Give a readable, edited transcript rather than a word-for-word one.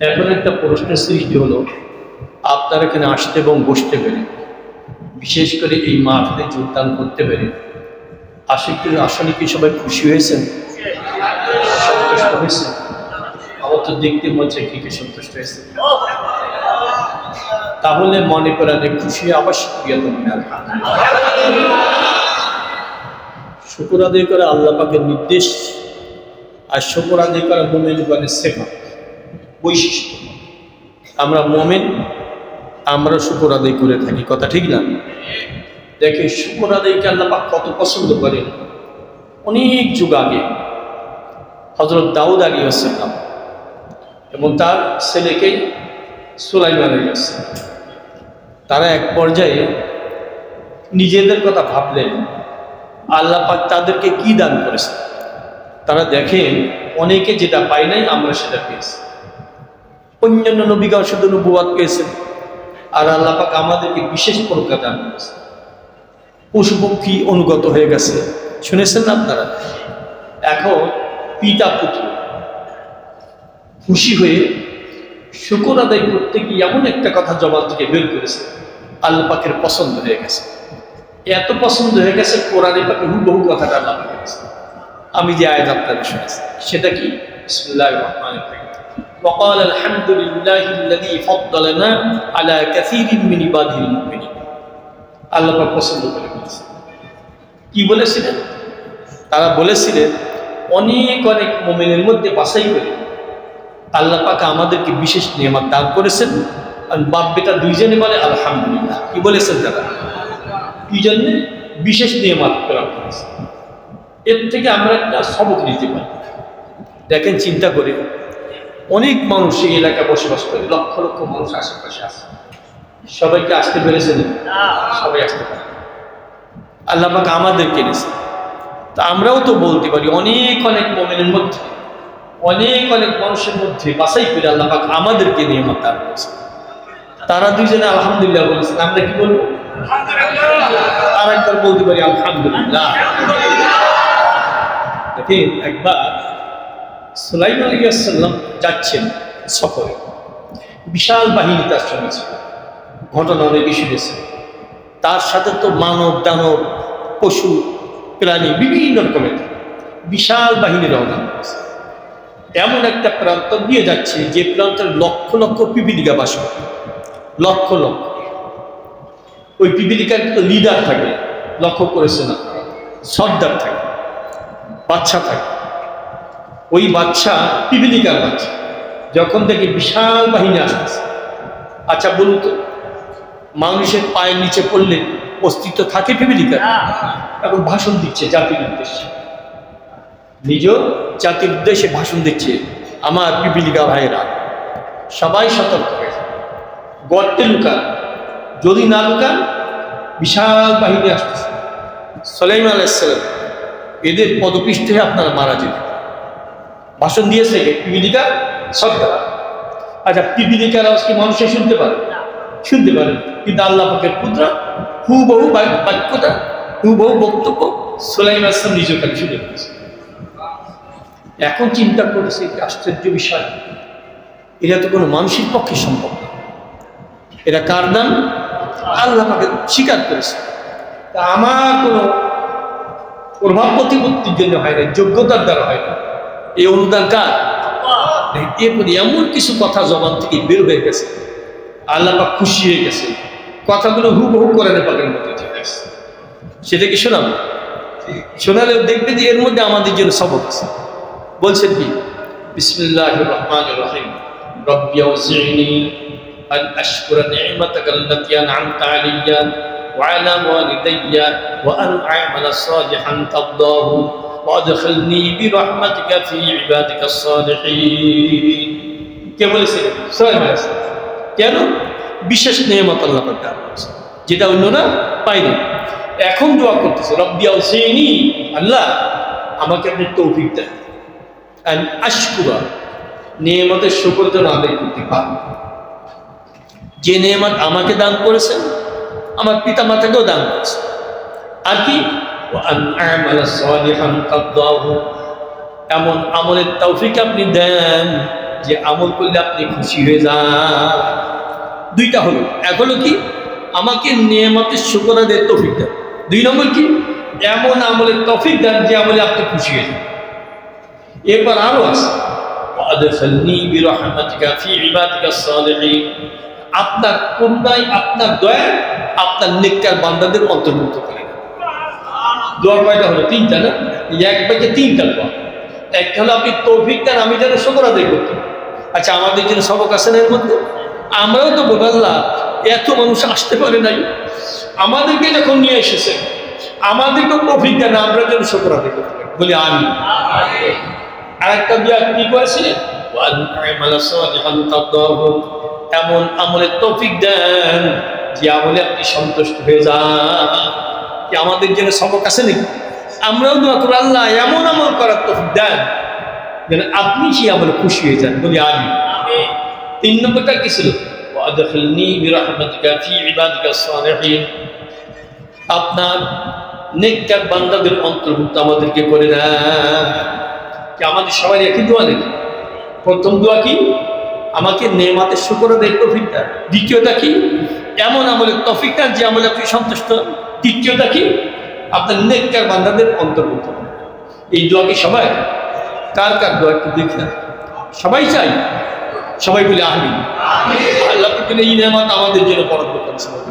এখন একটা প্রশ্নের সৃষ্টি হলো, আপনারা এখানে আসতে এবং বসতে পেরে, বিশেষ করে এই মাহফিলে যোগদান করতে পেরে আসলে কি সবাই খুশি হয়েছেন, সন্তুষ্ট হয়েছে? আমার তো দেখতে মনে হচ্ছে কি সন্তুষ্ট হয়েছে। তাহলে মনে করা যে খুশি আবার শুকরিয়া দেবেন। শুকর আদায় করে আল্লাহ পাকের নির্দেশ, আর শুকর আদায় করা মুমিনের সিফাত, বৈশিষ্ট্য। আমরা মুমিন, আমরা শুকর আদায় করে থাকি, কথা ঠিক না? দেখে শুকর আদায়কে আল্লাহ পাক কত পছন্দ করেন। অনেক যুগ আগে হযরত দাউদ আলাইহিস সালাম এবং তার ছেলেকে সুলাইমান আলাইহিস সালাম, তারা এক পর্যায়ে নিজেদের কথা ভাবলেন, আল্লাহ পাক তাদেরকে কি দান করেছে। তারা দেখেন অনেকে যেটা পায় নাই, আমরা সেটা পেয়েছি। অন্যান্য নবীগণ শুধু নবুয়ত পেয়েছেন, আর আল্লাহ পাক আমাদেরকে বিশেষ পরীক্ষা দান করেছে। পশু পক্ষী অনুগত হয়ে গেছে, শুনেছেন না আপনারা? এখন পিতা পুত্র খুশি হয়ে শুকর আদায় করতে গিয়ে এমন একটা কথা জবান থেকে বের করেছে, আল্লাহ পাকের পছন্দ হয়ে গেছে। এত পছন্দ হয়ে গেছে, কোরআনে পাকে হুবহু কথাটা আল্লাহ পাক করেছে। আমি যে আয়াত আপনাদের শুনেছি সেটা কি? বিসমিল্লাহির রহমানির রহিম। وقال الحمد لله الذي فضلنا على كثير من عباده المؤمنين। আল্লাহ পাক পছন্দ করে বলেছেন। কি বলেছিলেন? তারা বলেছিলেন অনেক অনেক মুমিনের মধ্যে বাছাই করে আল্লাহ পাক আমাদেরকে বিশেষ নিয়ামত দান করেছেন। আর বাপ বেটা দুইজনে বলে আলহামদুলিল্লাহ। কি বলেছেন তারা? কি জন্য? বিশেষ নিয়ামত প্রদান করেছেন। এর থেকে আমরা একটা সবক নিতে পারি। দেখেন, চিন্তা করে, অনেক মানুষ এই এলাকায় বসবাস করে, লক্ষ লক্ষ মানুষ আশেপাশে আছে। সবাইকে আসতে পেরেছেন? সবাই আসতে পারে। আল্লাহ পাক আমাদেরকে এনেছে। তা আমরাও তো বলতে পারি অনেক অনেক মুমিনের মধ্যে, অনেক অনেক মানুষের মধ্যে বাছাই করে আল্লাহ পাক আমাদেরকে নিয়ামত দান করেছে। তারা দুইজনে আলহামদুলিল্লাহ বলেছেন, আমরা কি বলবো? আর একবার বলতে পারি আলহামদুলিল্লাহ। দেখেন, একবার সুলাইমান আলাইহিস সালাম যাচ্ছেন সফরে, বিশাল বাহিনী তার সঙ্গে ছিল। ঘটনা অনেকে শুনেছে। তার সাথে তো মানব দানব পশু প্রাণী বিভিন্ন রকমের বিশাল বাহিনী রওনা করেছে। এমন একটা প্রান্ত দিয়ে যাচ্ছে যে প্রান্তের লক্ষ লক্ষ পিপিলিকা বাস করে, লক্ষ লক্ষ। ওই পিপিলিকার তো লিডার থাকে, লক্ষ্য করেছে না? সর্দার থাকে, বাচ্চা থাকে। ওই বাচ্চা, পিপিলিকার বাচ্চা, যখন দেখে বিশাল বাহিনী আসতেছে, আচ্ছা বলুন তো, মানুষের পায়ের নিচে পড়লে অস্তিত্ব থাকে পিপিলিকার? এখন ভাষণ দিচ্ছে জাতির উদ্দেশ্যে, নিজ জাতির উদ্দেশ্যে ভাষণ দিচ্ছে। আমার পিপিলিকা ভাইয়েরা, সবাই সতর্ক হয়ে যায়, গর্তে লুকান, যদি না লুকান বিশাল বাহিনী আসতেছে। সুলাইমান আলাইহিস সালাম, এদের পদপৃষ্ঠে আপনারা মারা যেতে। ভাষণ দিয়েছে পিপিলিকা সর্দার। আচ্ছা, পিপিলিকার আওয়াজ কি মানুষে শুনতে পারে? শুনতে পারে, কিন্তু আল্লাহ পাকের কুদরত, হুবহু বাক্যটা, হুবহু বক্তব্য সুলাইমান আলাইহিস সালাম নিজের কাছে শুনে ফেলেছে। এখন চিন্তা করেছে, আশ্চর্য বিষয়, এটা তো কোনো মানুষের পক্ষে সম্ভব না। এটা কার দান? আল্লাহ পাকে স্বীকার করেছে। তা আমার কোনো প্রভাব প্রতিপত্তির জন্য হয় না, যোগ্যতার দ্বারা হয় না। এই অনুদান কার? এরপরে এমন কিছু কথা জবান থেকে বের হয়ে গেছে, আল্লাহ পাক খুশি হয়ে গেছে। কথাগুলো হুবহু কোরআনে পাকের মধ্যে ঠিক আছে। সেটা কি শোনাবো? শোনালে দেখবে যে এর মধ্যে আমাদের জন্য সবক আছে। বলছেন কি? বিসমিল্লাহির রহমানির রহিম। রব্বি আউজি'নি আন আশকুরা নি'মাতাকা আল্লাতী আন'আমতা আলাইয়া ওয়া আলা ওয়ালিদাইয়া ওয়া আন আ'মালা সালিহান তারদাহু ওয়াদখিলনি বিরহমাতিকা ফি ইবাদিকাস সালিহিন। কে বলেছিলেন? সুলাইমান আলাইহিস সালাম। কেন? বিশেষ নিয়ামত আল্লাহ পাক দান করেছে, যেটা অন্যরা পায়নি। এখন দোয়া করতেছে, রব্বি আউজি'নি, আল্লাহ আমাকে আপনি তৌফিক দেন, আন আশকুরা, নিয়ামতের শুকর যেন আদায় করতে পারি। যে নিয়ামত আমাকে দান করেছেন, আমার পিতা মাতাকেও দান করেছেন। আর কি? ওয়া আন আ'মালা সালিহান তারদাহু, এমন আমলের তৌফিক আপনি দেন যে আমল করলে আপনি খুশি হয়ে যান। দুইটা হলো, এক হলো কি আমাকে নেয়ামতের শুকর আদায়ের তৌফিক দেন, দুই নম্বর কি এমন আমলের তৌফিক দেন যে আমলে আপনি খুশি হয়ে যান। এরপর আরো আছে ওয়াদখিলনি বিরহমাতিকা ফি ইবাদিকাস সালিহিন, আপনার করুণায় আপনার দয়ায় আপনার নেককার বান্দাদের অন্তর্ভুক্ত করে। দোয়া কয়টা হলো? তিনটা না? এক বাক্যে তিনটা দোয়া। একটা হলো আপনি তৌফিক দেন আমি যেন শুকর আদায় করতে। আচ্ছা, আমাদের জন্য সবক আছে না এর মধ্যে? আমরাও তো বলি আল্লাহ এত মানুষ আসতে পারে নাই, আমাদেরকে যখন নিয়ে এসেছে আমাদেরকে তৌফিক দেন আমরা যেন শুকর আদায় করতে পারি, বলি আমি। আর একটা দোয়া কি করেছে? এমন আমলের তৌফিক দেন যে আমলে আপনি সন্তুষ্ট হয়ে যান। কি আমাদের জন্য সবক আছে নাকি? আমরাও দোয়া করি আল্লাহ এমন আমল করার তৌফিক দেন যেন আপনি সেই আমলে খুশি হয়ে যান, বলি আমি। তিন নম্বরটা কি ছিল? ওয়াদখিলনি বিরহমাতিকা ফি ইবাদিকাস সালিহিন, আপনার নেককার বান্দাদের অন্তর্ভুক্ত আমাদেরকে করে দেন। কি আমাদের সবাই একই দোয়া নাকি? প্রথম দোয়া কি আমাকে নেয়ামতের শুকর আদায়ের তৌফিক দেন, দ্বিতীয়টা কি এমন আমলের তৌফিক দেন যে আমলে আপনি সন্তুষ্ট, তৃতীয়টা কি আপনার নেককার বান্দাদের অন্তর্ভুক্ত। এই দোয়া কি সবাই? কার কার দোয়া একটু দেখি না? সবাই চাই, সবাই বলে আমিন। আল্লাহ এই নেয়ামত আমাদের জন্য বরাদ্দ করেন সবাই।